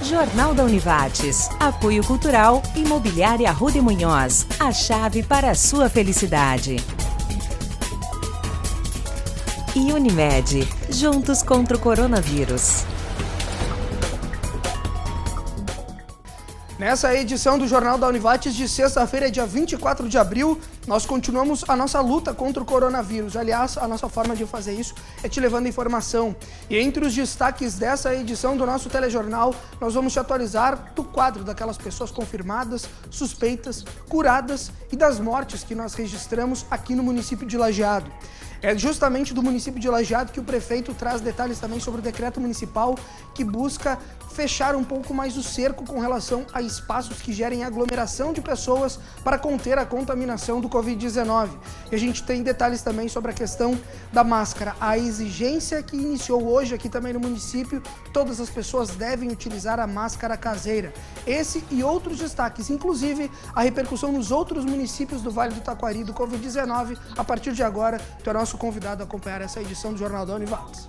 Jornal da Univates. Apoio Cultural, Imobiliária Arruda e Munhoz. A chave para a sua felicidade. E Unimed. Juntos contra o coronavírus. Nessa edição do Jornal da Univates de sexta-feira, dia 24 de abril, nós continuamos a nossa luta contra o coronavírus. Aliás, a nossa forma de fazer isso é te levando informação. E entre os destaques dessa edição do nosso telejornal, nós vamos te atualizar do quadro daquelas pessoas confirmadas, suspeitas, curadas e das mortes que nós registramos aqui no município de Lajeado. É justamente do município de Lajeado que o prefeito traz detalhes também sobre o decreto municipal que busca fechar um pouco mais o cerco com relação a espaços que gerem aglomeração de pessoas para conter a contaminação do Covid-19. E a gente tem detalhes também sobre a questão da máscara. A exigência que iniciou hoje aqui também no município, todas as pessoas devem utilizar a máscara caseira. Esse e outros destaques, inclusive a repercussão nos outros municípios do Vale do Taquari do Covid-19. A partir de agora, tu é nosso convidado a acompanhar essa edição do Jornal da Univates.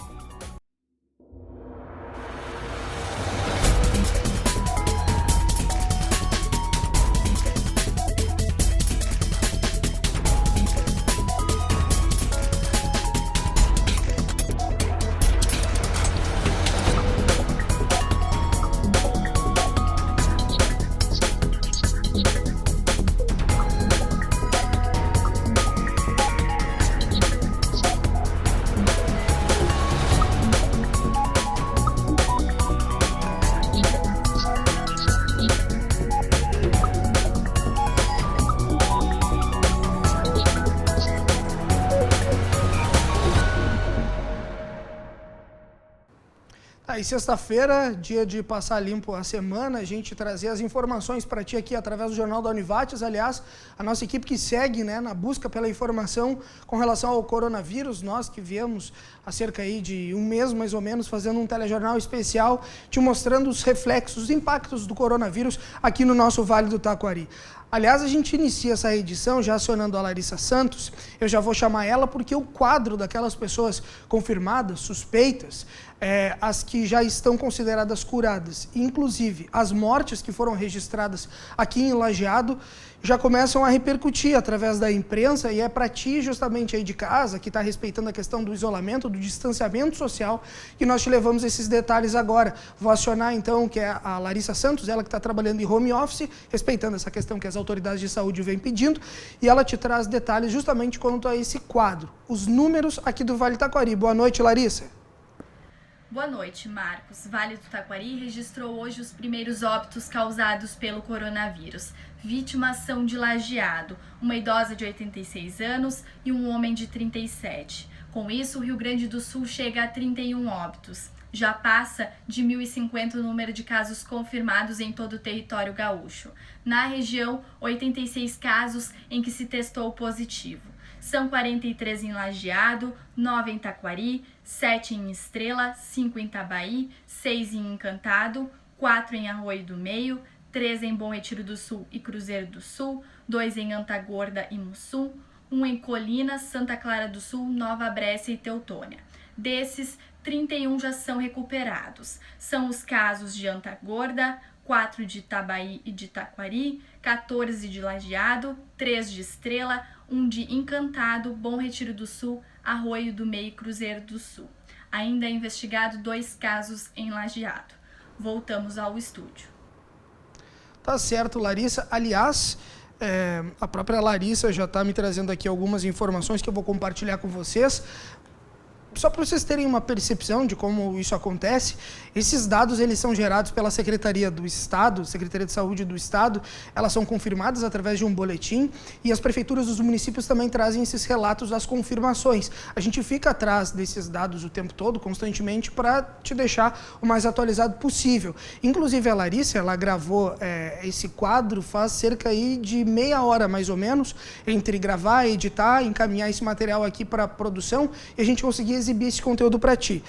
E sexta-feira, dia de passar limpo a semana, a gente trazer as informações para ti aqui através do Jornal da Univates. Aliás, a nossa equipe que segue na busca pela informação com relação ao coronavírus, nós que viemos há cerca aí de um mês, mais ou menos, fazendo um telejornal especial, te mostrando os reflexos, os impactos do coronavírus aqui no nosso Vale do Taquari. Aliás, a gente inicia essa edição já acionando a Larissa Santos. Eu já vou chamar ela porque o quadro daquelas pessoas confirmadas, suspeitas, as que já estão consideradas curadas, inclusive as mortes que foram registradas aqui em Lajeado, já começam a repercutir através da imprensa, e é para ti, justamente aí de casa, que está respeitando a questão do isolamento, do distanciamento social, que nós te levamos esses detalhes agora. Vou acionar, então, que é a Larissa Santos, ela que está trabalhando em home office, respeitando essa questão que as autoridades de saúde vêm pedindo, e ela te traz detalhes justamente quanto a esse quadro, os números aqui do Vale do Taquari. Boa noite, Larissa. Boa noite, Marcos. Vale do Taquari registrou hoje os primeiros óbitos causados pelo coronavírus. Vítimas são de Lajeado, uma idosa de 86 anos e um homem de 37. Com isso, o Rio Grande do Sul chega a 31 óbitos. Já passa de 1.050 o número de casos confirmados em todo o território gaúcho. Na região, 86 casos em que se testou positivo. São 43 em Lajeado, 9 em Taquari, 7 em Estrela, 5 em Itabaí, 6 em Encantado, 4 em Arroio do Meio, 3 em Bom Retiro do Sul e Cruzeiro do Sul, 2 em Antagorda e Mussum, 1 em Colinas, Santa Clara do Sul, Nova Brécia e Teutônia. Desses, 31 já são recuperados. São os casos de Antagorda, 4 de Itabaí e de Taquari, 14 de Lajeado, 3 de Estrela, 1 de Encantado, Bom Retiro do Sul, Arroio do Meio e Cruzeiro do Sul. Ainda é investigado 2 casos em Lajeado. Voltamos ao estúdio. Tá certo, Larissa. Aliás, a própria Larissa já está me trazendo aqui algumas informações que eu vou compartilhar com vocês. Só para vocês terem uma percepção de como isso acontece, esses dados eles são gerados pela Secretaria do Estado, Secretaria de Saúde do Estado, elas são confirmadas através de um boletim e as prefeituras dos municípios também trazem esses relatos das confirmações. A gente fica atrás desses dados o tempo todo, constantemente, para te deixar o mais atualizado possível. Inclusive a Larissa, ela gravou esse quadro faz cerca aí de meia hora mais ou menos, entre gravar, editar, encaminhar esse material aqui para a produção e a gente conseguir exibir esse conteúdo para ti.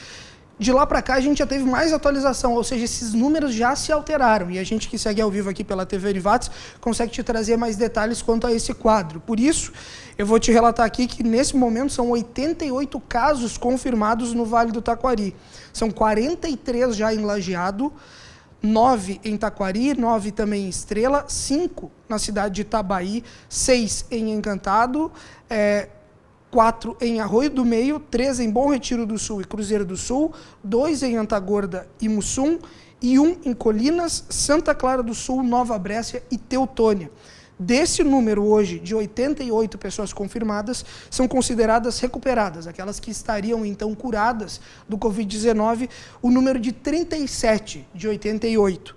De lá para cá a gente já teve mais atualização, ou seja, esses números já se alteraram e a gente que segue ao vivo aqui pela TV Univates consegue te trazer mais detalhes quanto a esse quadro. Por isso, eu vou te relatar aqui que nesse momento são 88 casos confirmados no Vale do Taquari. São 43 já em Lajeado, 9 em Taquari, 9 também em Estrela, 5 na cidade de Itabaí, 6 em Encantado, 4 em Arroio do Meio, 3 em Bom Retiro do Sul e Cruzeiro do Sul, 2 em Antagorda e Mussum, e 1 em Colinas, Santa Clara do Sul, Nova Brécia e Teutônia. Desse número hoje, de 88 pessoas confirmadas, são consideradas recuperadas, aquelas que estariam então curadas do Covid-19, o número de 37 de 88.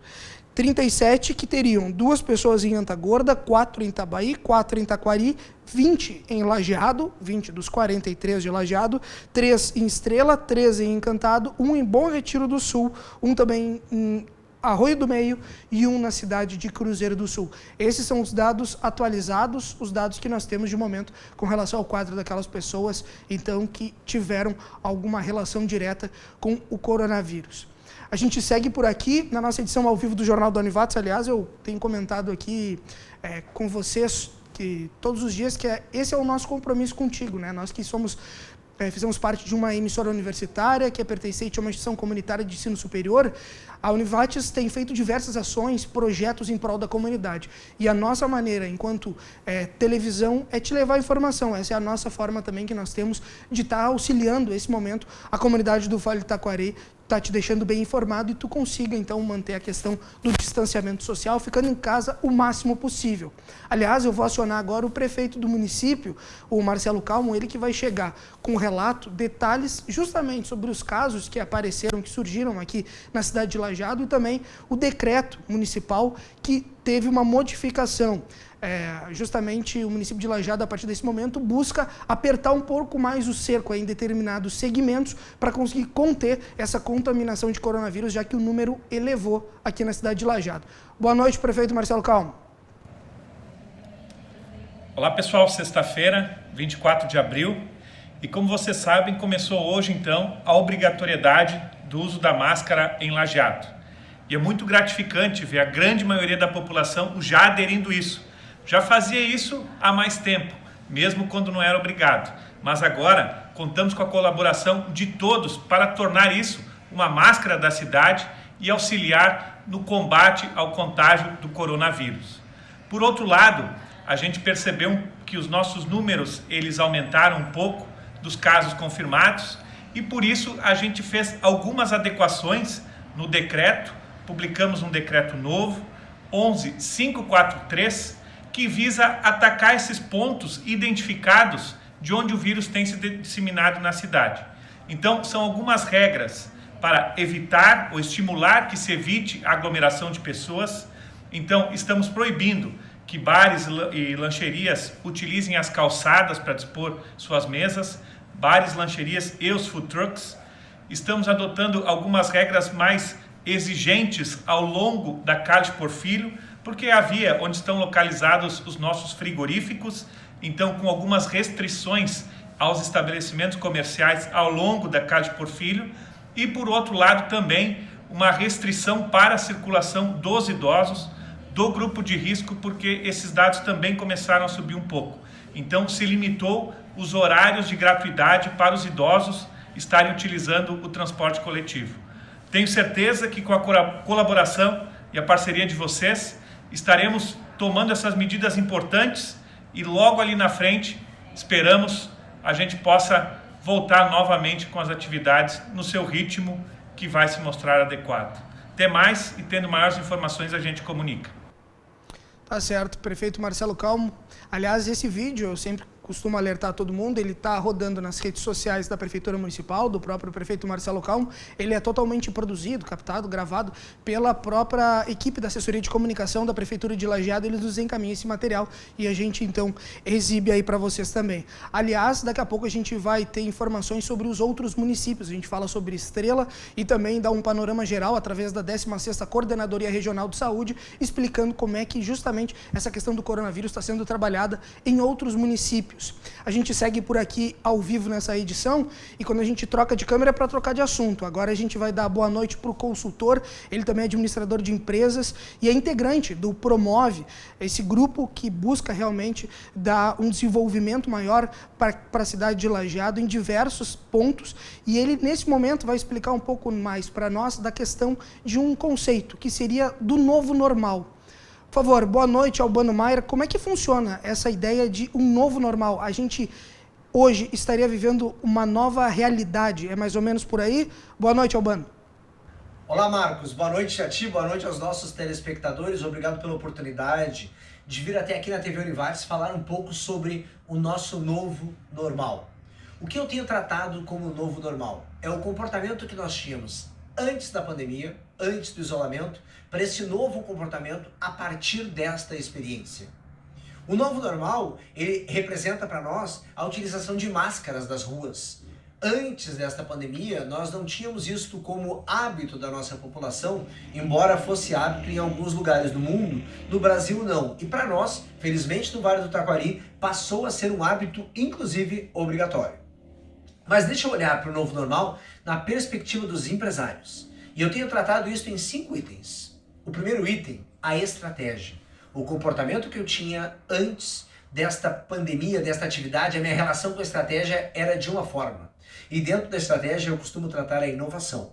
37 que teriam 2 pessoas em Antagorda, 4 em Itabaí, 4 em Taquari, 20 em Lajeado, 20 dos 43 de Lajeado, 3 em Estrela, 3 em Encantado, 1 em Bom Retiro do Sul, 1 também em Arroio do Meio e 1 na cidade de Cruzeiro do Sul. Esses são os dados atualizados, os dados que nós temos de momento com relação ao quadro daquelas pessoas, então, que tiveram alguma relação direta com o coronavírus. A gente segue por aqui, na nossa edição ao vivo do Jornal da Univates. Aliás, eu tenho comentado aqui com vocês que todos os dias que esse é o nosso compromisso contigo, né? Nós que fizemos parte de uma emissora universitária que é pertencente a uma instituição comunitária de ensino superior, a Univates tem feito diversas ações, projetos em prol da comunidade. E a nossa maneira, enquanto televisão, é te levar informação. Essa é a nossa forma também que nós temos de estar auxiliando, nesse momento, a comunidade do Vale do Taquari, está te deixando bem informado e tu consiga, então, manter a questão do distanciamento social, ficando em casa o máximo possível. Aliás, eu vou acionar agora o prefeito do município, o Marcelo Calmo, ele que vai chegar com um relato, detalhes justamente sobre os casos que apareceram, que surgiram aqui na cidade de Lajeado e também o decreto municipal que teve uma modificação. Justamente o município de Lajeado, a partir desse momento, busca apertar um pouco mais o cerco em determinados segmentos para conseguir conter essa contaminação de coronavírus, já que o número elevou aqui na cidade de Lajeado. Boa noite, prefeito Marcelo Calmo. Olá, pessoal. Sexta-feira, 24 de abril. E como vocês sabem, começou hoje, então, a obrigatoriedade do uso da máscara em Lajeado. E é muito gratificante ver a grande maioria da população já aderindo isso. Já fazia isso há mais tempo, mesmo quando não era obrigado. Mas agora contamos com a colaboração de todos para tornar isso uma máscara da cidade e auxiliar no combate ao contágio do coronavírus. Por outro lado, a gente percebeu que os nossos números eles aumentaram um pouco dos casos confirmados e por isso a gente fez algumas adequações no decreto. Publicamos um decreto novo, 11.543, que visa atacar esses pontos identificados de onde o vírus tem se disseminado na cidade. Então, são algumas regras para evitar ou estimular que se evite a aglomeração de pessoas. Então, estamos proibindo que bares e lancherias utilizem as calçadas para dispor suas mesas, bares, lancherias e os food trucks. Estamos adotando algumas regras mais exigentes ao longo da Carlos Porfírio, porque é a via onde estão localizados os nossos frigoríficos, então com algumas restrições aos estabelecimentos comerciais ao longo da Carlos Porfírio, e por outro lado também uma restrição para a circulação dos idosos do grupo de risco, porque esses dados também começaram a subir um pouco. Então se limitou os horários de gratuidade para os idosos estarem utilizando o transporte coletivo. Tenho certeza que com a colaboração e a parceria de vocês, estaremos tomando essas medidas importantes e logo ali na frente, esperamos a gente possa voltar novamente com as atividades no seu ritmo que vai se mostrar adequado. Até mais e tendo maiores informações a gente comunica. Tá certo, prefeito Marcelo Calmo. Aliás, esse vídeo eu sempre costumo alertar todo mundo, ele está rodando nas redes sociais da Prefeitura Municipal, do próprio prefeito Marcelo Calmo. Ele é totalmente produzido, captado, gravado pela própria equipe da assessoria de comunicação da Prefeitura de Lajeado. Eles nos encaminham esse material e a gente então exibe aí para vocês também. Aliás, daqui a pouco a gente vai ter informações sobre os outros municípios. A gente fala sobre Estrela e também dá um panorama geral através da 16ª Coordenadoria Regional de Saúde, explicando como é que justamente essa questão do coronavírus está sendo trabalhada em outros municípios. municípios. A gente segue por aqui ao vivo nessa edição e quando a gente troca de câmera é para trocar de assunto. Agora a gente vai dar boa noite para o consultor, ele também é administrador de empresas e é integrante do Promove, esse grupo que busca realmente dar um desenvolvimento maior para a cidade de Lajeado em diversos pontos. E ele, nesse momento, vai explicar um pouco mais para nós da questão de um conceito, que seria do novo normal. Por favor, boa noite, Albano Maier. Como é que funciona essa ideia de um novo normal? A gente hoje estaria vivendo uma nova realidade, é mais ou menos por aí? Boa noite, Albano. Olá, Marcos. Boa noite a ti, boa noite aos nossos telespectadores. Obrigado pela oportunidade de vir até aqui na TV Univates falar um pouco sobre o nosso novo normal. O que eu tenho tratado como novo normal é o comportamento que nós tínhamos antes da pandemia, antes do isolamento, para esse novo comportamento a partir desta experiência. O novo normal, ele representa para nós a utilização de máscaras das ruas. Antes desta pandemia, nós não tínhamos isto como hábito da nossa população, embora fosse hábito em alguns lugares do mundo, no Brasil não. E para nós, felizmente no Vale do Taquari, passou a ser um hábito, inclusive, obrigatório. Mas deixa eu olhar para o novo normal na perspectiva dos empresários. E eu tenho tratado isso em 5 itens. O primeiro item, a estratégia. O comportamento que eu tinha antes desta pandemia, desta atividade, a minha relação com a estratégia era de uma forma. E dentro da estratégia eu costumo tratar a inovação.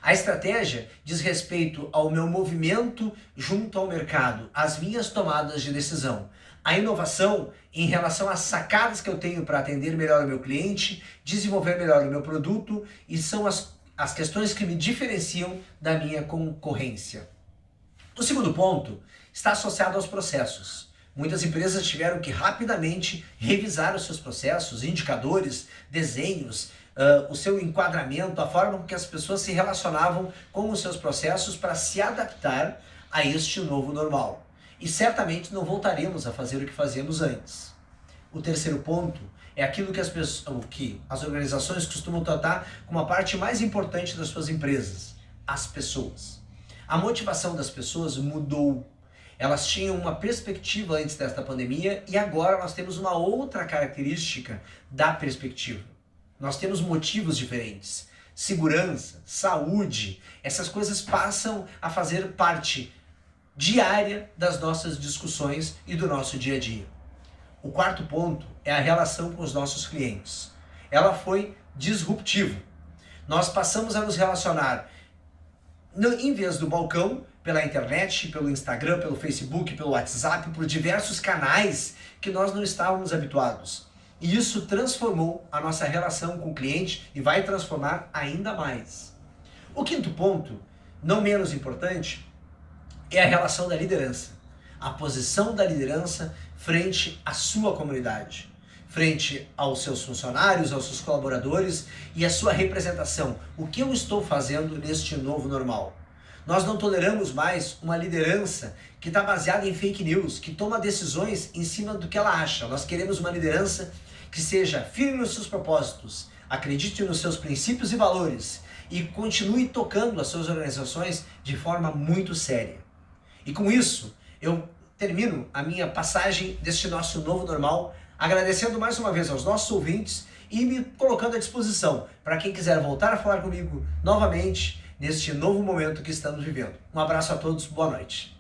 A estratégia diz respeito ao meu movimento junto ao mercado, às minhas tomadas de decisão. A inovação em relação às sacadas que eu tenho para atender melhor o meu cliente, desenvolver melhor o meu produto, e são as questões que me diferenciam da minha concorrência. O segundo ponto está associado aos processos. Muitas empresas tiveram que rapidamente revisar os seus processos, indicadores, desenhos, o seu enquadramento, a forma com que as pessoas se relacionavam com os seus processos para se adaptar a este novo normal. E certamente não voltaremos a fazer o que fazíamos antes. O terceiro ponto é aquilo que as organizações costumam tratar como a parte mais importante das suas empresas, as pessoas. A motivação das pessoas mudou. Elas tinham uma perspectiva antes desta pandemia e agora nós temos uma outra característica da perspectiva. Nós temos motivos diferentes. Segurança, saúde, essas coisas passam a fazer parte diária das nossas discussões e do nosso dia a dia. O quarto ponto é a relação com os nossos clientes. Ela foi disruptiva. Nós passamos a nos relacionar, em vez do balcão, pela internet, pelo Instagram, pelo Facebook, pelo WhatsApp, por diversos canais que nós não estávamos habituados. E isso transformou a nossa relação com o cliente e vai transformar ainda mais. O quinto ponto, não menos importante, é a relação da liderança. A posição da liderança frente à sua comunidade, frente aos seus funcionários, aos seus colaboradores e a sua representação. O que eu estou fazendo neste novo normal? Nós não toleramos mais uma liderança que está baseada em fake news, que toma decisões em cima do que ela acha. Nós queremos uma liderança que seja firme nos seus propósitos, acredite nos seus princípios e valores e continue tocando as suas organizações de forma muito séria. E com isso, eu termino a minha passagem deste nosso novo normal, agradecendo mais uma vez aos nossos ouvintes e me colocando à disposição para quem quiser voltar a falar comigo novamente neste novo momento que estamos vivendo. Um abraço a todos, boa noite.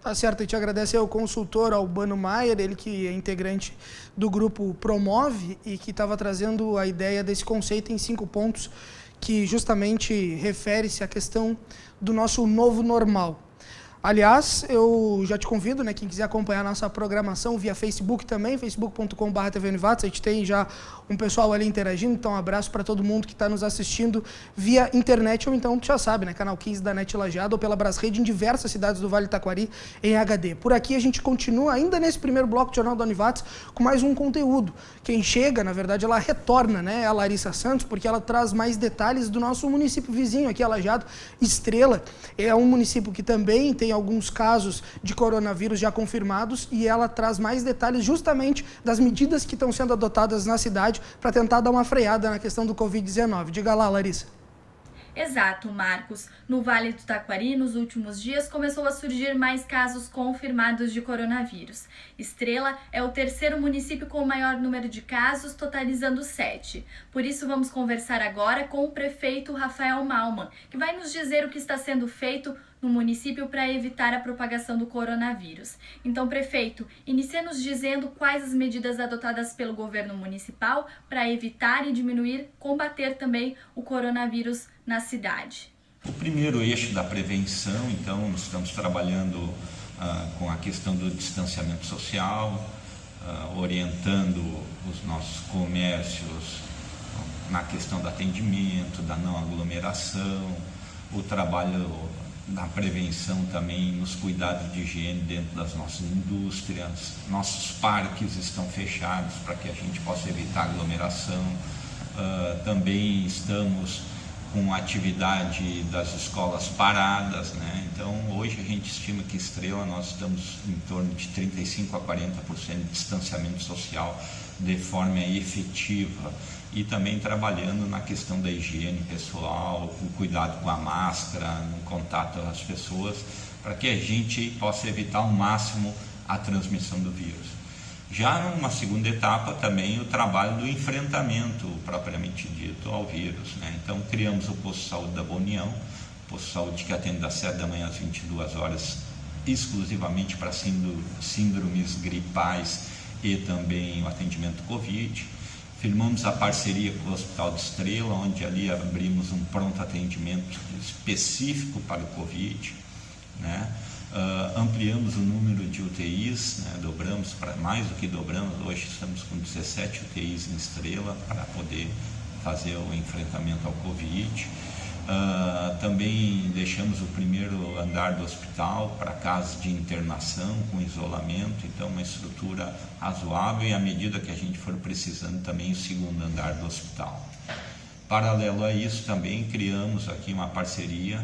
Tá certo, e te agradece ao consultor Albano Maier, ele que é integrante do grupo Promove e que estava trazendo a ideia desse conceito em 5 pontos, que justamente refere-se à questão do nosso novo normal. Aliás, eu já te convido, né, quem quiser acompanhar a nossa programação via Facebook também, facebook.com/TV Univates, a gente tem já um pessoal ali interagindo, então um abraço para todo mundo que está nos assistindo via internet, ou então, tu já sabe, né, canal 15 da NET Lajeado, ou pela Brasrede em diversas cidades do Vale do Taquari em HD. Por aqui a gente continua, ainda nesse primeiro bloco do Jornal da Univates, com mais um conteúdo. Quem chega, na verdade, ela retorna, né, a Larissa Santos, porque ela traz mais detalhes do nosso município vizinho aqui, a Lajeado, Estrela. É um município que também tem alguns casos de coronavírus já confirmados e ela traz mais detalhes justamente das medidas que estão sendo adotadas na cidade para tentar dar uma freada na questão do Covid-19. Diga lá, Larissa. Exato, Marcos. No Vale do Taquari, nos últimos dias, começou a surgir mais casos confirmados de coronavírus. Estrela é o terceiro município com o maior número de casos, totalizando 7. Por isso, vamos conversar agora com o prefeito Rafael Malman, que vai nos dizer o que está sendo feito no município para evitar a propagação do coronavírus. Então, prefeito, inicie nos dizendo quais as medidas adotadas pelo governo municipal para evitar e diminuir, combater também o coronavírus na cidade. O primeiro eixo da prevenção, então, nós estamos trabalhando com a questão do distanciamento social, orientando os nossos comércios na questão do atendimento, da não aglomeração, o trabalho da prevenção também nos cuidados de higiene dentro das nossas indústrias. Nossos parques estão fechados para que a gente possa evitar aglomeração. Também estamos com a atividade das escolas paradas, né? Então hoje a gente estima que Estrela nós estamos em torno de 35% a 40% de distanciamento social de forma efetiva, e também trabalhando na questão da higiene pessoal, o cuidado com a máscara, no contato às pessoas, para que a gente possa evitar ao máximo a transmissão do vírus. Já numa segunda etapa também o trabalho do enfrentamento propriamente dito ao vírus, né? Então criamos o Posto de Saúde da Boa União, Posto de Saúde que atende das 7 da manhã às 22 horas, exclusivamente para síndromes gripais e também o atendimento Covid. Firmamos a parceria com o Hospital de Estrela, onde ali abrimos um pronto atendimento específico para o Covid, né? Ampliamos o número de UTIs, né? Dobramos, mais do que dobramos, hoje estamos com 17 UTIs em Estrela para poder fazer o enfrentamento ao Covid. Também deixamos o primeiro andar do hospital para casos de internação com isolamento, então uma estrutura razoável, e à medida que a gente for precisando também o segundo andar do hospital. Paralelo a isso também criamos aqui uma parceria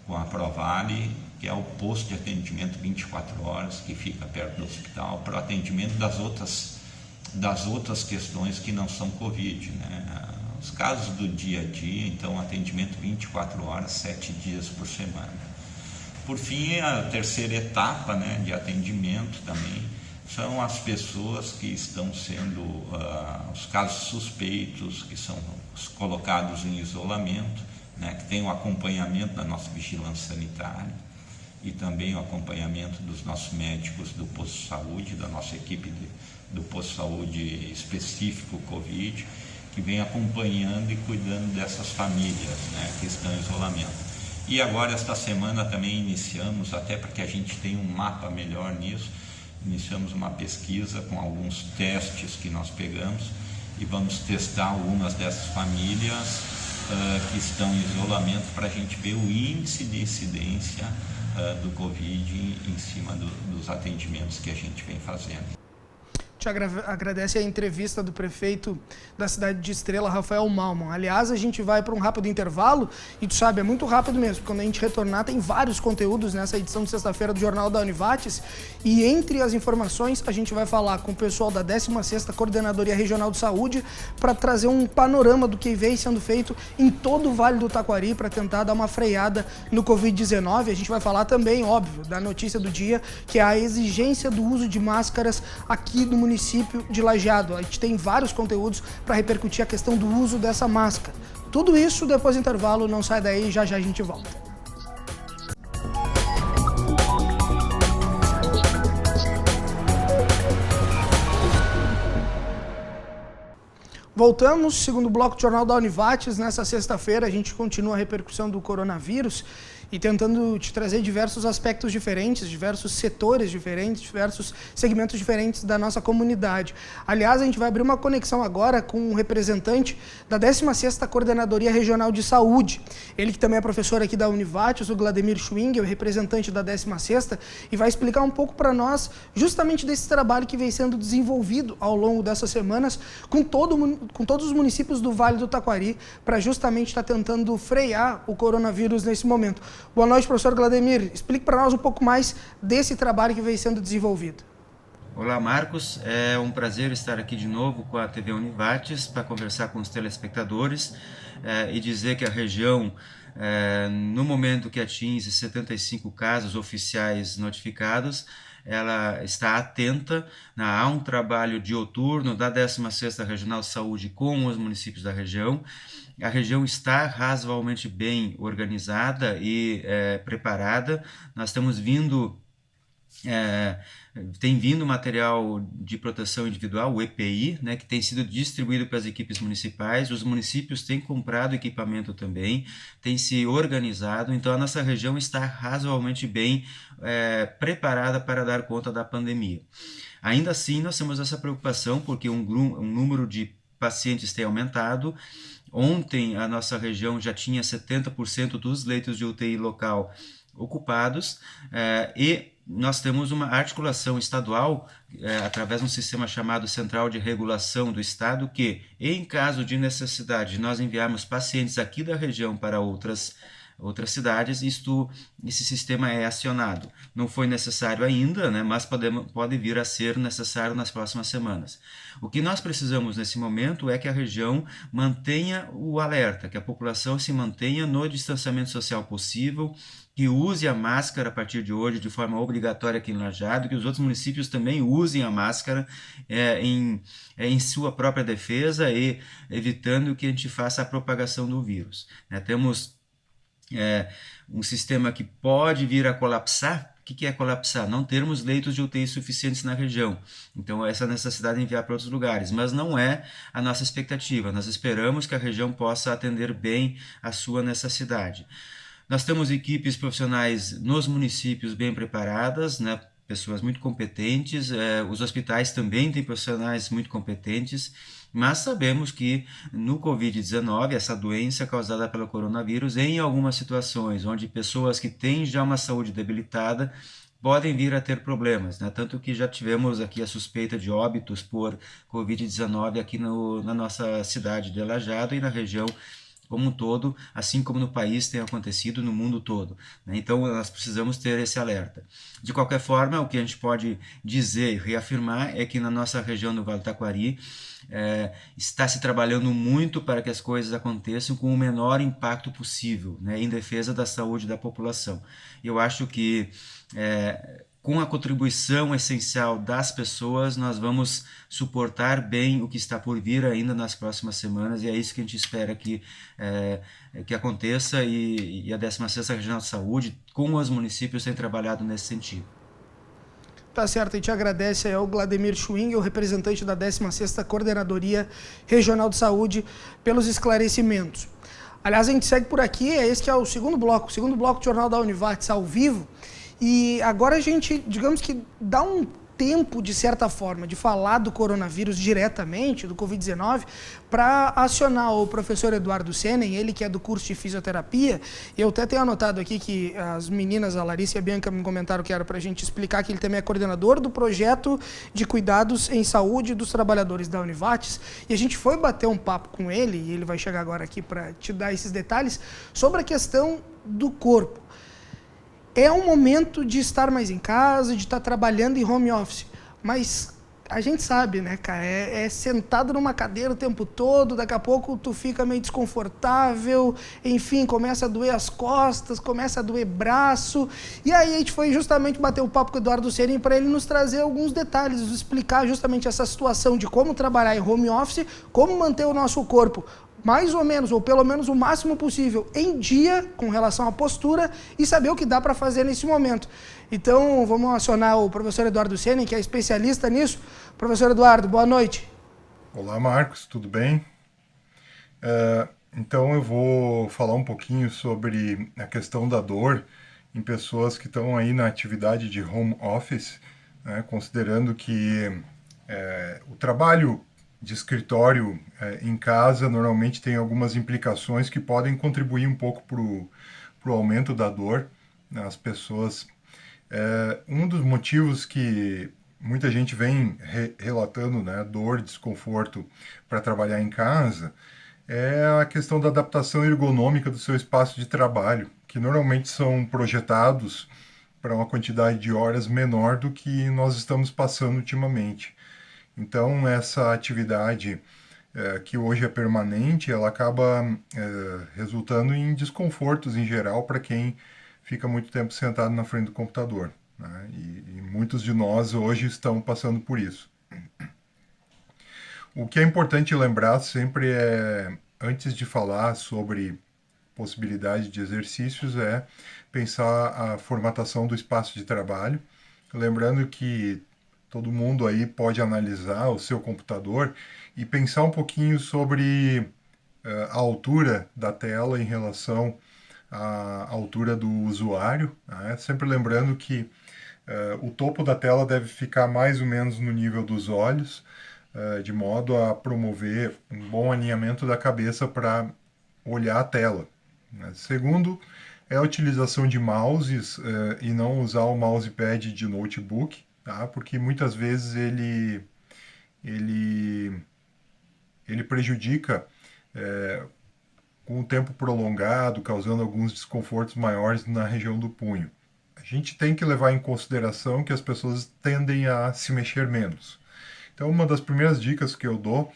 com a Provale, que é o posto de atendimento 24 horas que fica perto do hospital para o atendimento das outras questões que não são Covid, né? Os casos do dia a dia, então atendimento 24 horas, 7 dias por semana. Por fim, a terceira etapa, né, de atendimento também são as pessoas que estão sendo, os casos suspeitos, que são colocados em isolamento, né, que tem o acompanhamento da nossa vigilância sanitária e também o acompanhamento dos nossos médicos do posto de saúde, da nossa equipe do posto de saúde específico Covid, que vem acompanhando e cuidando dessas famílias, né, que estão em isolamento. E agora, esta semana, também iniciamos, até para que a gente tenha um mapa melhor nisso, iniciamos uma pesquisa com alguns testes que nós pegamos e vamos testar algumas dessas famílias que estão em isolamento para a gente ver o índice de incidência do Covid em cima dos atendimentos que a gente vem fazendo. Te agradece a entrevista do prefeito da cidade de Estrela, Rafael Malman. Aliás, a gente vai para um rápido intervalo e tu sabe, é muito rápido mesmo. Quando a gente retornar, tem vários conteúdos nessa edição de sexta-feira do Jornal da Univates, e entre as informações a gente vai falar com o pessoal da 16ª Coordenadoria Regional de Saúde para trazer um panorama do que vem sendo feito em todo o Vale do Taquari para tentar dar uma freada no Covid-19. A gente vai falar também, óbvio, da notícia do dia, que é a exigência do uso de máscaras aqui no município de Lajeado. A gente tem vários conteúdos para repercutir a questão do uso dessa máscara. Tudo isso depois do intervalo, não sai daí, já já a gente volta. Voltamos, segundo bloco do Jornal da Univates. Nessa sexta-feira a gente continua a repercussão do coronavírus e tentando te trazer diversos aspectos diferentes, diversos setores diferentes, diversos segmentos diferentes da nossa comunidade. Aliás, a gente vai abrir uma conexão agora com um representante da 16ª Coordenadoria Regional de Saúde. Ele que também é professor aqui da Univates, o Glademir Schwing, o representante da 16ª, e vai explicar um pouco para nós justamente desse trabalho que vem sendo desenvolvido ao longo dessas semanas com todos os municípios do Vale do Taquari para justamente estar tentando frear o coronavírus nesse momento. Boa noite, professor Glademir. Explique para nós um pouco mais desse trabalho que vem sendo desenvolvido. Olá, Marcos. É um prazer estar aqui de novo com a TV Univates para conversar com os telespectadores e dizer que a região no momento que atinge 75 casos oficiais notificados, ela está atenta, né? Há um trabalho dioturno da 16ª Regional de Saúde com os municípios da região. A região está razoavelmente bem organizada e preparada. Nós temos vindo... tem vindo material de proteção individual, o EPI, né, que tem sido distribuído para as equipes municipais. Os municípios têm comprado equipamento também, têm se organizado, então a nossa região está razoavelmente bem preparada para dar conta da pandemia. Ainda assim, nós temos essa preocupação porque um número de pacientes tem aumentado. Ontem a nossa região já tinha 70% dos leitos de UTI local ocupados, e nós temos uma articulação estadual através de um sistema chamado Central de Regulação do Estado, que, em caso de necessidade de nós enviarmos pacientes aqui da região para outras cidades, esse sistema é acionado. Não foi necessário ainda, né, mas pode vir a ser necessário nas próximas semanas. O que nós precisamos nesse momento é que a região mantenha o alerta, que a população se mantenha no distanciamento social possível, que use a máscara a partir de hoje de forma obrigatória aqui em Lajeado, que os outros municípios também usem a máscara em sua própria defesa e evitando que a gente faça a propagação do vírus. Temos um sistema que pode vir a colapsar. O que é colapsar? Não termos leitos de UTI suficientes na região. Então, essa necessidade de enviar para outros lugares. Mas não é a nossa expectativa. Nós esperamos que a região possa atender bem a sua necessidade. Nós temos equipes profissionais nos municípios bem preparadas, né? Pessoas muito competentes. Os hospitais também têm profissionais muito competentes. Mas sabemos que no Covid-19, essa doença causada pelo coronavírus, em algumas situações onde pessoas que têm já uma saúde debilitada podem vir a ter problemas, né? Tanto que já tivemos aqui a suspeita de óbitos por Covid-19 aqui na nossa cidade de Lajeado e na região como um todo, assim como no país tem acontecido no mundo todo, né? Então nós precisamos ter esse alerta. De qualquer forma, o que a gente pode dizer e reafirmar é que na nossa região do Vale do Taquari está se trabalhando muito para que as coisas aconteçam com o menor impacto possível, né, em defesa da saúde da população. Eu acho que com a contribuição essencial das pessoas, nós vamos suportar bem o que está por vir ainda nas próximas semanas, e é isso que a gente espera que aconteça, e a 16ª Regional de Saúde, com os municípios, tem trabalhado nesse sentido. Tá certo, a gente agradece ao Glademir Schwing, o representante da 16ª Coordenadoria Regional de Saúde, pelos esclarecimentos. Aliás, a gente segue por aqui, esse que é o segundo bloco do Jornal da Univates ao vivo. E agora a gente, digamos que dá um tempo, de certa forma, de falar do coronavírus diretamente, do Covid-19, para acionar o professor Eduardo Senen, ele que é do curso de fisioterapia. Eu até tenho anotado aqui que as meninas, a Larissa e a Bianca, me comentaram que era para a gente explicar que ele também é coordenador do projeto de cuidados em saúde dos trabalhadores da Univates. E a gente foi bater um papo com ele, e ele vai chegar agora aqui para te dar esses detalhes, sobre a questão do corpo. É um momento de estar mais em casa, de estar trabalhando em home office, mas a gente sabe, né, cara, é sentado numa cadeira o tempo todo, daqui a pouco tu fica meio desconfortável, enfim, começa a doer as costas, começa a doer braço, e aí a gente foi justamente bater o papo com o Eduardo Senen para ele nos trazer alguns detalhes, explicar justamente essa situação de como trabalhar em home office, como manter o nosso corpo mais ou menos, ou pelo menos o máximo possível, em dia, com relação à postura, e saber o que dá para fazer nesse momento. Então, vamos acionar o professor Eduardo Senen, que é especialista nisso. Professor Eduardo, boa noite. Olá, Marcos, tudo bem? Então, eu vou falar um pouquinho sobre a questão da dor em pessoas que estão aí na atividade de home office, né, considerando que o trabalho de escritório em casa normalmente tem algumas implicações que podem contribuir um pouco para o aumento da dor nas pessoas. Um dos motivos que muita gente vem relatando, né, dor, desconforto para trabalhar em casa, é a questão da adaptação ergonômica do seu espaço de trabalho, que normalmente são projetados para uma quantidade de horas menor do que nós estamos passando ultimamente. Então, essa atividade que hoje é permanente, ela acaba resultando em desconfortos em geral para quem fica muito tempo sentado na frente do computador, né? E muitos de nós hoje estão passando por isso. O que é importante lembrar sempre é, antes de falar sobre possibilidade de exercícios, é pensar a formatação do espaço de trabalho, lembrando que todo mundo aí pode analisar o seu computador e pensar um pouquinho sobre a altura da tela em relação à altura do usuário, né? Sempre lembrando que o topo da tela deve ficar mais ou menos no nível dos olhos, de modo a promover um bom alinhamento da cabeça para olhar a tela. Segundo, é a utilização de mouses e não usar o mousepad de notebook, tá? Porque muitas vezes ele prejudica com o tempo prolongado, causando alguns desconfortos maiores na região do punho. A gente tem que levar em consideração que as pessoas tendem a se mexer menos. Então, uma das primeiras dicas que eu dou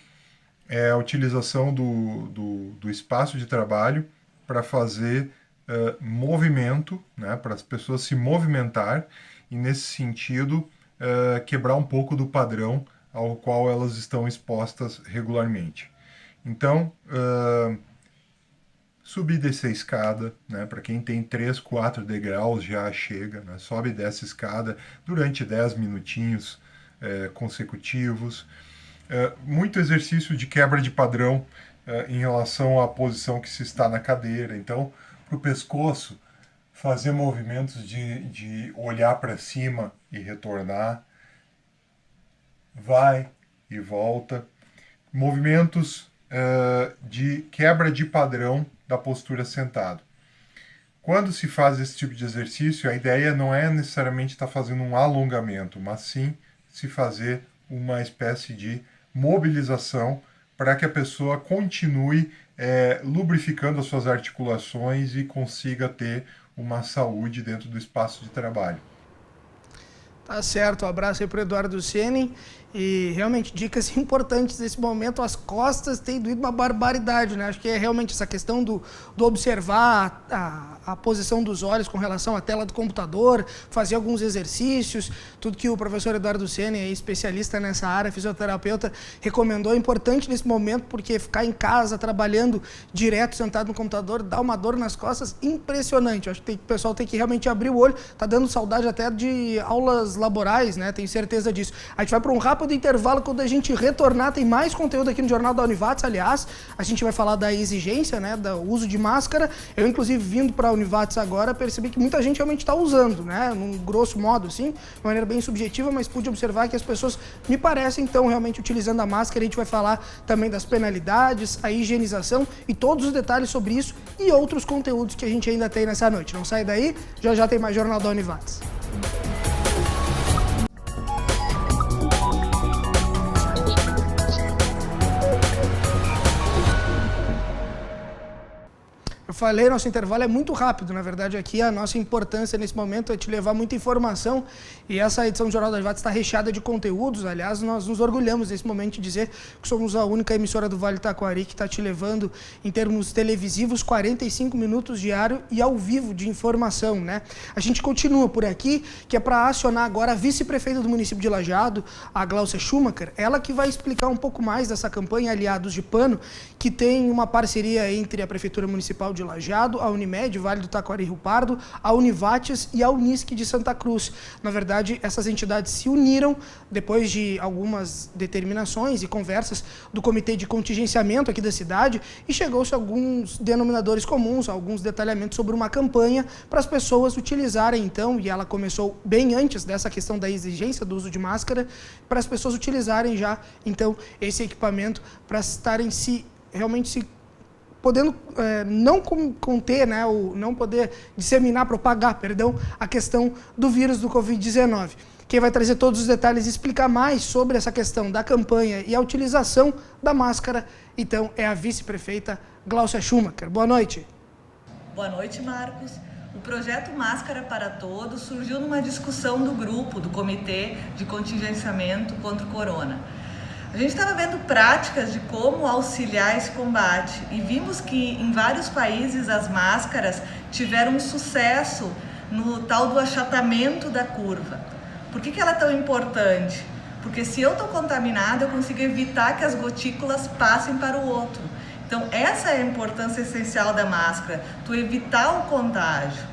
é a utilização do espaço de trabalho para fazer movimento, né, para as pessoas se movimentar e, nesse sentido, quebrar um pouco do padrão ao qual elas estão expostas regularmente. Então, subir e descer a escada, né, para quem tem 3, 4 degraus já chega, né, sobe e desce a escada durante 10 minutinhos consecutivos. Muito exercício de quebra de padrão em relação à posição que se está na cadeira. Então, para o pescoço, fazer movimentos de olhar para cima e retornar, vai e volta. Movimentos de quebra de padrão da postura sentado. Quando se faz esse tipo de exercício, a ideia não é necessariamente estar fazendo um alongamento, mas sim se fazer uma espécie de mobilização para que a pessoa continue lubrificando as suas articulações e consiga ter uma saúde dentro do espaço de trabalho. Tá certo, um abraço aí para o Eduardo Ceni. E realmente, dicas importantes nesse momento. As costas têm doído uma barbaridade, né? Acho que é realmente essa questão do observar a posição dos olhos com relação à tela do computador, fazer alguns exercícios, tudo que o professor Eduardo Ceni, especialista nessa área, fisioterapeuta, recomendou é importante nesse momento, porque ficar em casa, trabalhando direto, sentado no computador, dá uma dor nas costas impressionante. Acho que o pessoal tem que realmente abrir o olho. Tá dando saudade até de aulas laborais, né? Tenho certeza disso. A gente vai para um rápido intervalo. Quando a gente retornar, tem mais conteúdo aqui no Jornal da Univates. Aliás, a gente vai falar da exigência, né, do uso de máscara. Eu, inclusive, vindo para a Univates agora, percebi que muita gente realmente está usando, né, num grosso modo, assim, de maneira bem subjetiva, mas pude observar que as pessoas, me parecem, estão realmente utilizando a máscara. A gente vai falar também das penalidades, a higienização e todos os detalhes sobre isso e outros conteúdos que a gente ainda tem nessa noite. Não sai daí, já tem mais Jornal da Univates. Eu falei, nosso intervalo é muito rápido, na verdade aqui a nossa importância nesse momento é te levar muita informação e essa edição do Jornal da Univates está recheada de conteúdos. Aliás, nós nos orgulhamos nesse momento de dizer que somos a única emissora do Vale do Taquari que está te levando, em termos televisivos, 45 minutos diário e ao vivo de informação, né? A gente continua por aqui, que é para acionar agora a vice-prefeita do município de Lajeado, a Glaucia Schumacher, ela que vai explicar um pouco mais dessa campanha Aliados de Pano, que tem uma parceria entre a Prefeitura Municipal de Lajeado, a Unimed, Vale do Taquari Rio Pardo, a Univates e a Unisc de Santa Cruz. Na verdade, essas entidades se uniram depois de algumas determinações e conversas do Comitê de Contingenciamento aqui da cidade e chegou-se a alguns denominadores comuns, alguns detalhamentos sobre uma campanha para as pessoas utilizarem, então, e ela começou bem antes dessa questão da exigência do uso de máscara, para as pessoas utilizarem já, então, esse equipamento para estarem realmente podendo não conter, né, ou não poder propagar, a questão do vírus do Covid-19. Quem vai trazer todos os detalhes e explicar mais sobre essa questão da campanha e a utilização da máscara, então, é a vice-prefeita Glaucia Schumacher. Boa noite. Boa noite, Marcos. O projeto Máscara para Todos surgiu numa discussão do grupo do Comitê de Contingenciamento contra o Corona. A A gente estava vendo práticas de como auxiliar esse combate e vimos que em vários países as máscaras tiveram um sucesso no tal do achatamento da curva. Por que ela é tão importante? Porque se eu estou contaminada, eu consigo evitar que as gotículas passem para o outro. Então essa é a importância essencial da máscara, tu evitar o contágio.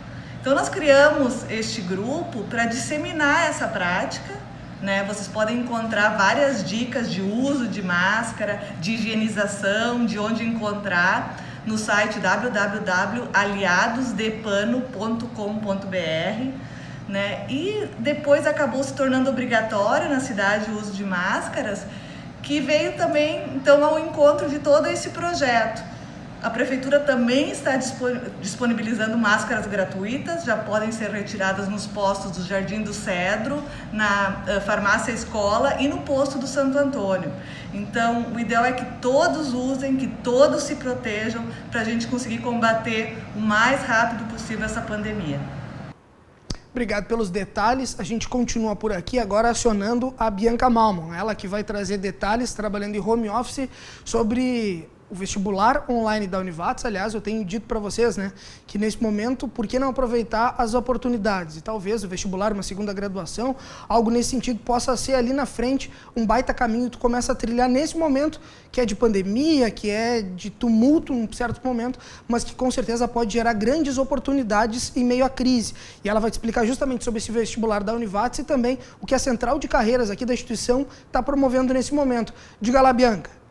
Então nós criamos este grupo para disseminar essa prática, né? Vocês podem encontrar várias dicas de uso de máscara, de higienização, de onde encontrar no site www.aliadosdepano.com.br, né? E depois acabou se tornando obrigatório na cidade o uso de máscaras, que veio também então ao encontro de todo esse projeto. A prefeitura também está disponibilizando máscaras gratuitas, já podem ser retiradas nos postos do Jardim do Cedro, na farmácia escola e no posto do Santo Antônio. Então, o ideal é que todos usem, que todos se protejam, para a gente conseguir combater o mais rápido possível essa pandemia. Obrigado pelos detalhes. A gente continua por aqui agora acionando a Bianca Malman, ela que vai trazer detalhes, trabalhando em home office, sobre o vestibular online da Univates. Aliás, eu tenho dito para vocês, né, que nesse momento, por que não aproveitar as oportunidades? E talvez o vestibular, uma segunda graduação, algo nesse sentido, possa ser ali na frente um baita caminho que tu começa a trilhar nesse momento, que é de pandemia, que é de tumulto em certo momento, mas que com certeza pode gerar grandes oportunidades em meio à crise. E ela vai te explicar justamente sobre esse vestibular da Univates e também o que a Central de Carreiras aqui da instituição está promovendo nesse momento. Diga lá, Bianca.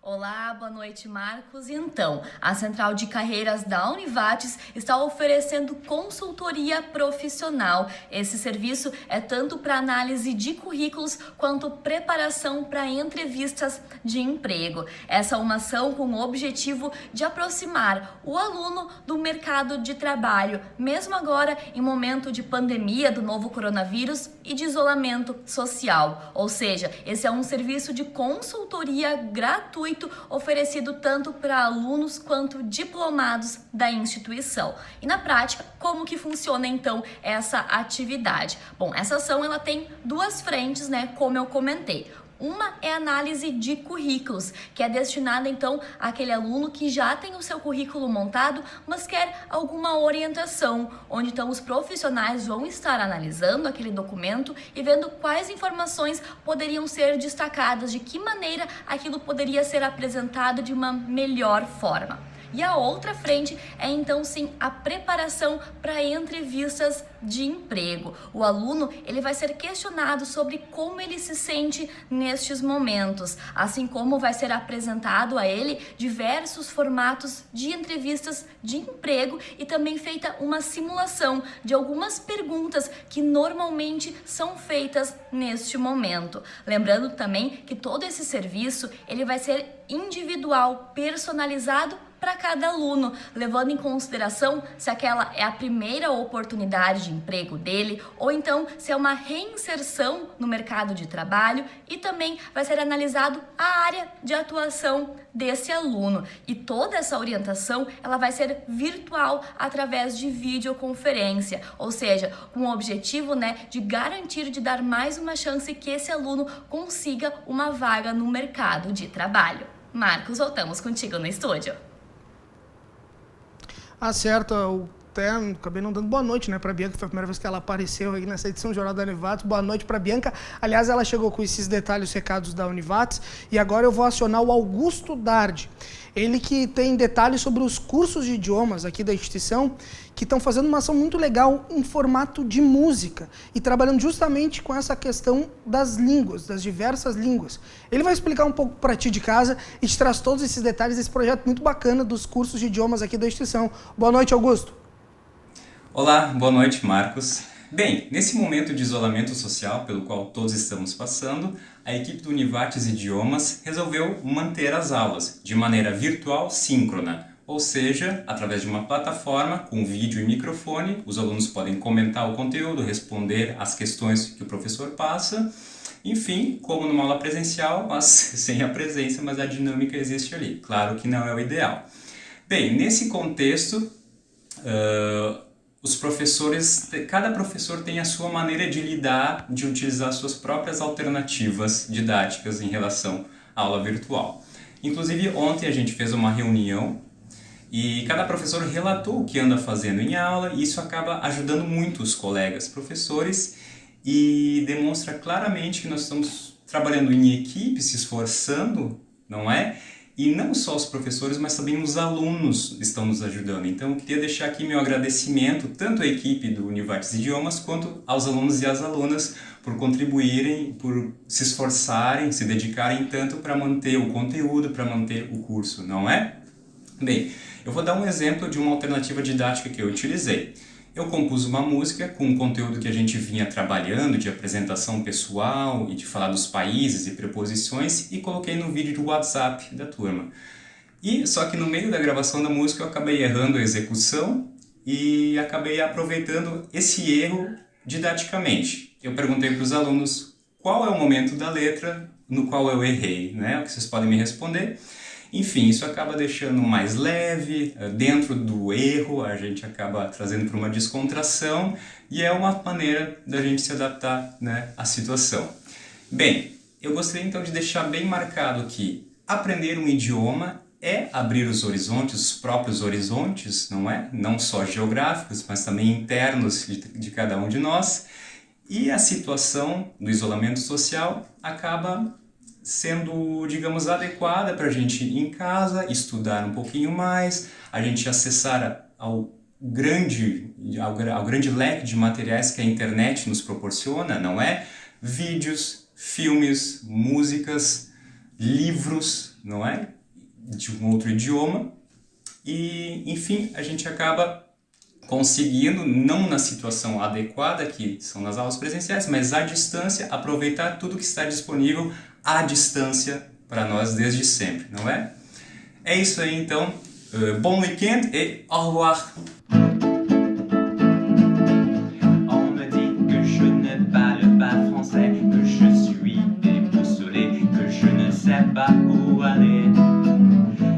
Olá, boa noite, Marcos. Então, a Central de Carreiras da Univates está oferecendo consultoria profissional. Esse serviço é tanto para análise de currículos quanto preparação para entrevistas de emprego. Essa é uma ação com o objetivo de aproximar o aluno do mercado de trabalho, mesmo agora em momento de pandemia do novo coronavírus e de isolamento social. Ou seja, esse é um serviço de consultoria gratuito oferecido tanto para alunos quanto diplomados da instituição. E na prática, como que funciona então essa atividade? Bom, essa ação ela tem duas frentes, né, como eu comentei. Uma é a análise de currículos, que é destinada então àquele aluno que já tem o seu currículo montado, mas quer alguma orientação, onde então os profissionais vão estar analisando aquele documento e vendo quais informações poderiam ser destacadas, de que maneira aquilo poderia ser apresentado de uma melhor forma. E a outra frente é então sim a preparação para entrevistas de emprego. O aluno ele vai ser questionado sobre como ele se sente nestes momentos, assim como vai ser apresentado a ele diversos formatos de entrevistas de emprego e também feita uma simulação de algumas perguntas que normalmente são feitas neste momento. Lembrando também que todo esse serviço ele vai ser individual, personalizado para cada aluno, levando em consideração se aquela é a primeira oportunidade de emprego dele ou então se é uma reinserção no mercado de trabalho, e também vai ser analisado a área de atuação desse aluno. E toda essa orientação ela vai ser virtual através de videoconferência, ou seja, com o objetivo, né, de garantir, de dar mais uma chance que esse aluno consiga uma vaga no mercado de trabalho. Marcos, voltamos contigo no estúdio. Certo, eu até acabei não dando boa noite, né, para a Bianca, foi a primeira vez que ela apareceu aí nessa edição do Jornal da Univates. Boa noite para a Bianca. Aliás, ela chegou com esses detalhes, recados da Univates, e agora eu vou acionar o Augusto Dardi. Ele que tem detalhes sobre os cursos de idiomas aqui da instituição, que estão fazendo uma ação muito legal em formato de música e trabalhando justamente com essa questão das línguas, das diversas línguas. Ele vai explicar um pouco para ti de casa e te traz todos esses detalhes desse projeto muito bacana dos cursos de idiomas aqui da instituição. Boa noite, Augusto. Olá, boa noite, Marcos. Bem, nesse momento de isolamento social pelo qual todos estamos passando, a equipe do Univates Idiomas resolveu manter as aulas de maneira virtual síncrona, ou seja, através de uma plataforma com vídeo e microfone, os alunos podem comentar o conteúdo, responder às questões que o professor passa, enfim, como numa aula presencial, mas sem a presença, mas a dinâmica existe ali. Claro que não é o ideal. Bem, nesse contexto, os professores, cada professor tem a sua maneira de lidar, de utilizar suas próprias alternativas didáticas em relação à aula virtual. Inclusive, ontem a gente fez uma reunião e cada professor relatou o que anda fazendo em aula, e isso acaba ajudando muito os colegas professores e demonstra claramente que nós estamos trabalhando em equipe, se esforçando, não é? E não só os professores, mas também os alunos estão nos ajudando. Então, eu queria deixar aqui meu agradecimento, tanto à equipe do Univates Idiomas, quanto aos alunos e às alunas, por contribuírem, por se esforçarem, se dedicarem tanto para manter o conteúdo, para manter o curso, não é? Bem, eu vou dar um exemplo de uma alternativa didática que eu utilizei. Eu compus uma música com um conteúdo que a gente vinha trabalhando, de apresentação pessoal e de falar dos países e preposições, e coloquei no vídeo do WhatsApp da turma. E só que no meio da gravação da música eu acabei errando a execução e acabei aproveitando esse erro didaticamente. Eu perguntei para os alunos qual é o momento da letra no qual eu errei, né? O que vocês podem me responder. Enfim, isso acaba deixando mais leve, dentro do erro a gente acaba trazendo para uma descontração, e é uma maneira da gente se adaptar, né, à situação. Bem, eu gostaria então de deixar bem marcado que aprender um idioma é abrir os horizontes, os próprios horizontes, não é? Não só geográficos, mas também internos de cada um de nós, e a situação do isolamento social acaba sendo, digamos, adequada para a gente ir em casa, estudar um pouquinho mais, a gente acessar ao grande leque de materiais que a internet nos proporciona, não é? Vídeos, filmes, músicas, livros, não é? De um outro idioma. E, enfim, a gente acaba conseguindo, não na situação adequada, que são nas aulas presenciais, mas à distância, aproveitar tudo que está disponível à distância para nós desde sempre, não é? É isso aí, então. Bon week-end et au revoir! On me dit que je ne parle pas français, que je suis déboussolé, que je ne sais pas où aller.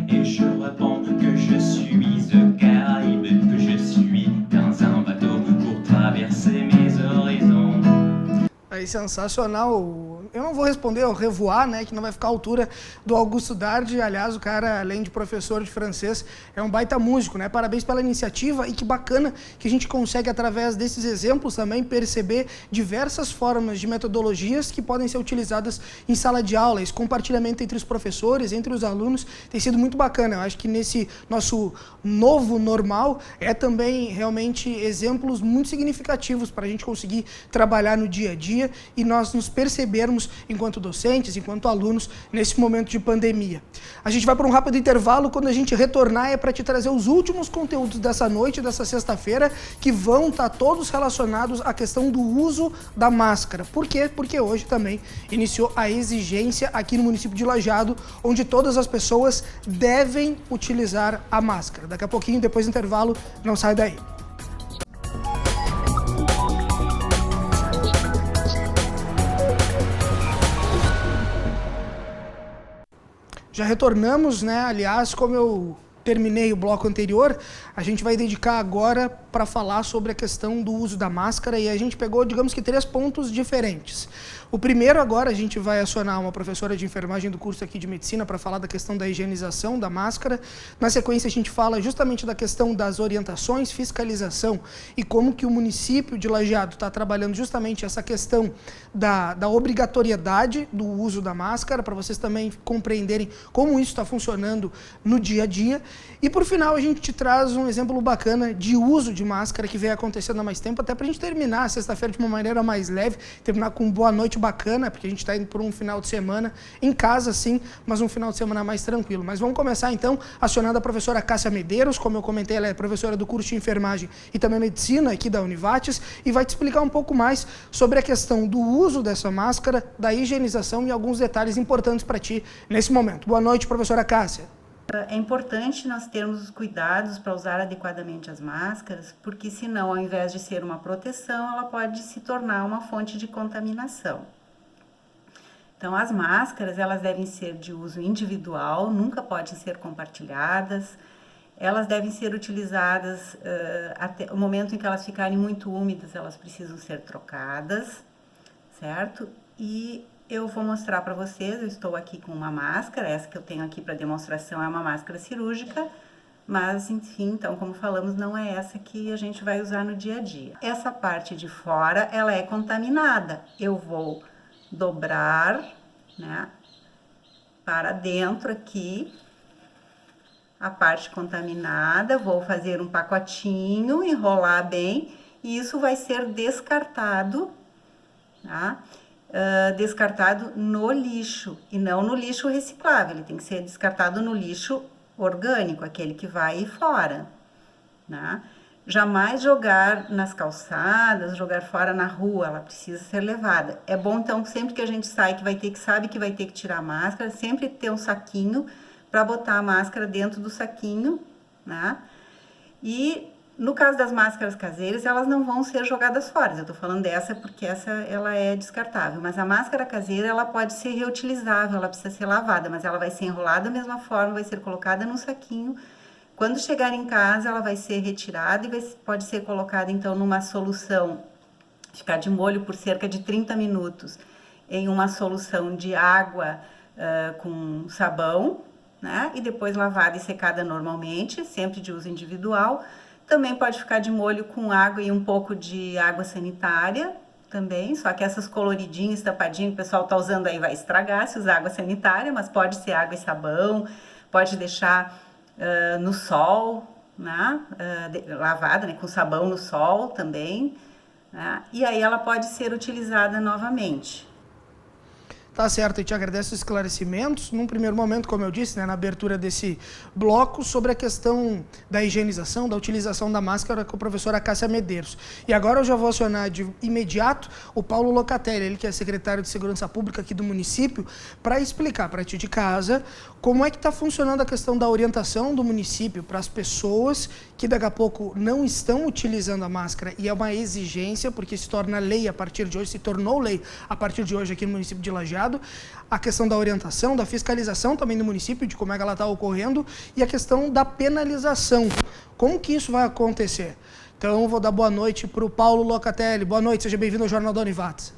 Et je réponds que je suis au Caraïbe, que je suis dans un bateau pour traverser mes horizons. Aí, sensacional. Eu não vou responder ao revoar, né, que não vai ficar à altura do Augusto Dardi. Aliás, o cara, além de professor de francês, é um baita músico, né? Parabéns pela iniciativa, e que bacana que a gente consegue, através desses exemplos também, perceber diversas formas de metodologias que podem ser utilizadas em sala de aula. Esse compartilhamento entre os professores, entre os alunos, tem sido muito bacana. Eu acho que nesse nosso novo normal é também realmente exemplos muito significativos para a gente conseguir trabalhar no dia a dia e nós nos percebermos enquanto docentes, enquanto alunos, nesse momento de pandemia. A gente vai para um rápido intervalo. Quando a gente retornar é para te trazer os últimos conteúdos dessa noite, dessa sexta-feira, que vão estar todos relacionados à questão do uso da máscara. Por quê? Porque hoje também iniciou a exigência aqui no município de Lajeado, onde todas as pessoas devem utilizar a máscara. Daqui a pouquinho, depois do intervalo, não sai daí. Já retornamos, né? Aliás, como eu terminei o bloco anterior, a gente vai dedicar agora para falar sobre a questão do uso da máscara, e a gente pegou, digamos que, 3 pontos diferentes. O primeiro, agora, a gente vai acionar uma professora de enfermagem do curso aqui de medicina para falar da questão da higienização da máscara. Na sequência, a gente fala justamente da questão das orientações, fiscalização e como que o município de Lajeado está trabalhando justamente essa questão da obrigatoriedade do uso da máscara, para vocês também compreenderem como isso está funcionando no dia a dia. E, por final, a gente te traz um exemplo bacana de uso de máscara que vem acontecendo há mais tempo, até para a gente terminar a sexta-feira de uma maneira mais leve, terminar com boa noite bacana, porque a gente está indo por um final de semana em casa, sim, mas um final de semana mais tranquilo. Mas vamos começar, então, acionando a professora Cássia Medeiros. Como eu comentei, ela é professora do curso de enfermagem e também medicina aqui da Univates, e vai te explicar um pouco mais sobre a questão do uso dessa máscara, da higienização e alguns detalhes importantes para ti nesse momento. Boa noite, professora Cássia. É importante nós termos os cuidados para usar adequadamente as máscaras, porque senão, ao invés de ser uma proteção, ela pode se tornar uma fonte de contaminação. Então, as máscaras, elas devem ser de uso individual, nunca podem ser compartilhadas. Elas devem ser utilizadas até o momento em que elas ficarem muito úmidas, elas precisam ser trocadas, certo? E eu vou mostrar para vocês, eu estou aqui com uma máscara, essa que eu tenho aqui para demonstração é uma máscara cirúrgica, mas enfim, então como falamos, não é essa que a gente vai usar no dia a dia. Essa parte de fora, ela é contaminada. Eu vou dobrar, né, para dentro aqui, a parte contaminada, vou fazer um pacotinho, enrolar bem, e isso vai ser descartado, tá? Descartado no lixo, e não no lixo reciclável, ele tem que ser descartado no lixo orgânico, aquele que vai fora, né? Jamais jogar nas calçadas, jogar fora na rua, ela precisa ser levada. É bom, então, sempre que a gente sai, sabe que vai ter que tirar a máscara, sempre ter um saquinho para botar a máscara dentro do saquinho, né? E no caso das máscaras caseiras, elas não vão ser jogadas fora. Eu tô falando dessa porque ela é descartável, mas a máscara caseira, ela pode ser reutilizável, ela precisa ser lavada, mas ela vai ser enrolada da mesma forma, vai ser colocada num saquinho. Quando chegar em casa, ela vai ser retirada e pode ser colocada, então, numa solução, ficar de molho por cerca de 30 minutos, em uma solução de água com sabão, né? E depois lavada e secada normalmente, sempre de uso individual. Também pode ficar de molho com água e um pouco de água sanitária também, só que essas coloridinhas, tapadinhas que o pessoal tá usando aí vai estragar se usar água sanitária, mas pode ser água e sabão, pode deixar no sol, né? Lavada, né? Com sabão no sol também, né? E aí ela pode ser utilizada novamente. Tá certo, eu te agradeço os esclarecimentos. Num primeiro momento, como eu disse, né, na abertura desse bloco, sobre a questão da higienização, da utilização da máscara com a professora Cássia Medeiros. E agora eu já vou acionar de imediato o Paulo Locatelli, ele que é secretário de Segurança Pública aqui do município, para explicar para ti de casa como é que está funcionando a questão da orientação do município para as pessoas que daqui a pouco não estão utilizando a máscara, e é uma exigência, porque se torna lei a partir de hoje, se tornou lei a partir de hoje aqui no município de Lajeado, a questão da orientação, da fiscalização também no município, de como é que ela está ocorrendo, e a questão da penalização. Como que isso vai acontecer? Então, eu vou dar boa noite para o Paulo Locatelli. Boa noite, seja bem-vindo ao Jornal da Univates.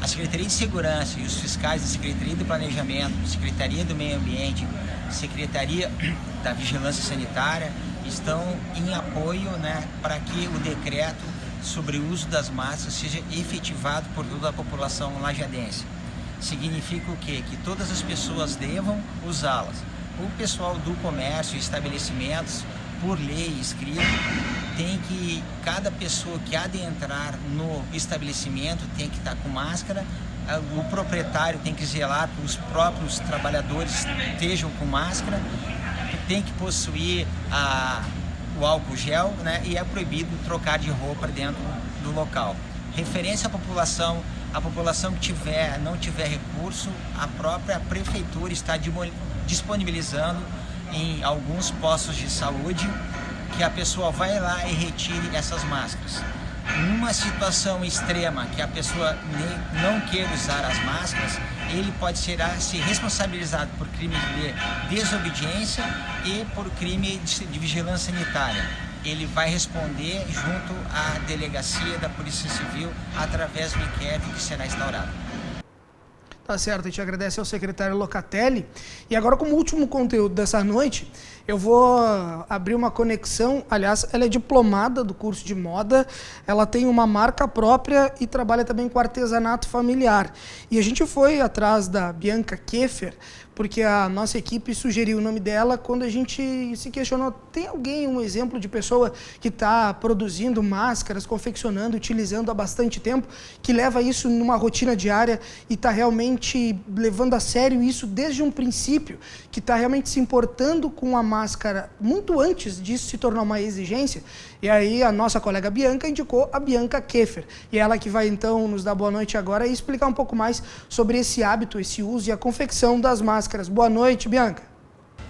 A Secretaria de Segurança e os fiscais da Secretaria do Planejamento, Secretaria do Meio Ambiente, Secretaria da Vigilância Sanitária estão em apoio, né, para que o decreto sobre o uso das máscaras seja efetivado por toda a população lajadense. Significa o quê? Que todas as pessoas devam usá-las. O pessoal do comércio e estabelecimentos, por lei escrita, tem que, cada pessoa que há de entrar no estabelecimento tem que estar com máscara, o proprietário tem que zelar para os próprios trabalhadores estejam com máscara, tem que possuir o álcool gel, né, e é proibido trocar de roupa dentro do local. Referência à população que não tiver recurso, a própria prefeitura está disponibilizando em alguns postos de saúde que a pessoa vai lá e retire essas máscaras. Numa situação extrema que a pessoa não queira usar as máscaras, ele pode ser responsabilizado por crime de desobediência e por crime de vigilância sanitária. Ele vai responder junto à delegacia da Polícia Civil através do inquérito que será instaurado. Tá certo, a gente agradece ao secretário Locatelli. E agora, como último conteúdo dessa noite, eu vou abrir uma conexão. Aliás, ela é diplomada do curso de moda, ela tem uma marca própria e trabalha também com artesanato familiar. E a gente foi atrás da Bianca Keffer, porque a nossa equipe sugeriu o nome dela quando a gente se questionou, tem alguém, um exemplo de pessoa que está produzindo máscaras, confeccionando, utilizando há bastante tempo, que leva isso numa rotina diária e está realmente levando a sério isso desde um princípio, que está realmente se importando com a máscara muito antes disso se tornar uma exigência. E aí a nossa colega Bianca indicou a Bianca Keffer. E ela que vai então nos dar boa noite agora e explicar um pouco mais sobre esse hábito, esse uso e a confecção das máscaras. Boa noite, Bianca.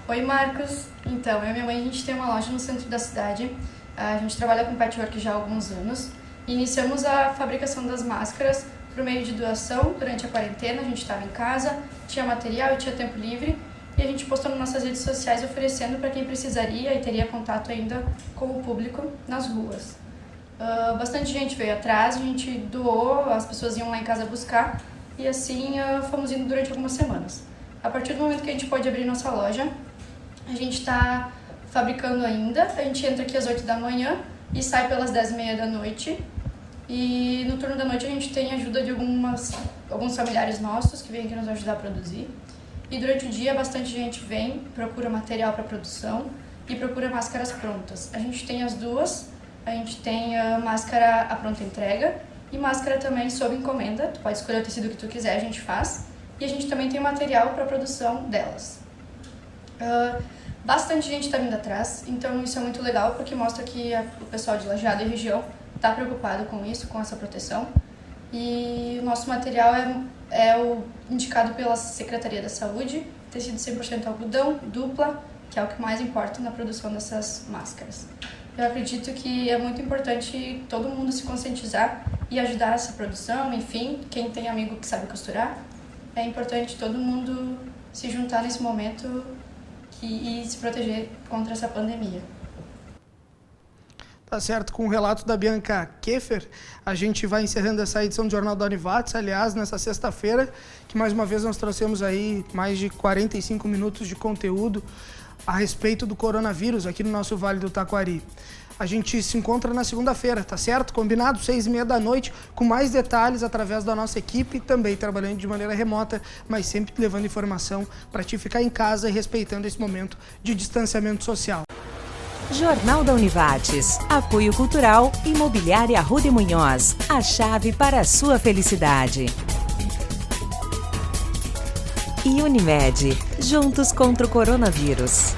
Oi, Marcos. Então, eu e minha mãe, a gente tem uma loja no centro da cidade. A gente trabalha com patchwork já há alguns anos. Iniciamos a fabricação das máscaras por meio de doação durante a quarentena. A gente estava em casa, tinha material e tinha tempo livre. e a gente postou nas nossas redes sociais oferecendo para quem precisaria e teria contato ainda com o público nas ruas. Bastante gente veio atrás, a gente doou, as pessoas iam lá em casa buscar e assim fomos indo durante algumas semanas. A partir do momento que a gente pode abrir nossa loja, a gente está fabricando ainda, a gente entra aqui às 8 da manhã e sai pelas 10h30 da noite. E no turno da noite a gente tem ajuda de alguns familiares nossos que vêm aqui nos ajudar a produzir. E durante o dia bastante gente vem, procura material para produção e procura máscaras prontas. A gente tem as duas, a gente tem a máscara à pronta entrega e máscara também sob encomenda. Tu pode escolher o tecido que tu quiser, a gente faz. E a gente também tem material para produção delas. Bastante gente está vindo atrás, então isso é muito legal porque mostra que o pessoal de Lajeado e região está preocupado com isso, com essa proteção. E o nosso material é o indicado pela Secretaria da Saúde, tecido 100% algodão, dupla, que é o que mais importa na produção dessas máscaras. Eu acredito que é muito importante todo mundo se conscientizar e ajudar essa produção, enfim, quem tem amigo que sabe costurar, é importante todo mundo se juntar nesse momento e se proteger contra essa pandemia. Tá certo, com o relato da Bianca Keffer, a gente vai encerrando essa edição do Jornal da Univates, aliás, nessa sexta-feira, que mais uma vez nós trouxemos aí mais de 45 minutos de conteúdo a respeito do coronavírus aqui no nosso Vale do Taquari. A gente se encontra na segunda-feira, tá certo? Combinado? 6h30 da noite, com mais detalhes através da nossa equipe, também trabalhando de maneira remota, mas sempre levando informação para ti ficar em casa e respeitando esse momento de distanciamento social. Jornal da Univates. Apoio Cultural, Imobiliária Rua de Munhoz. A chave para a sua felicidade. E Unimed. Juntos contra o coronavírus.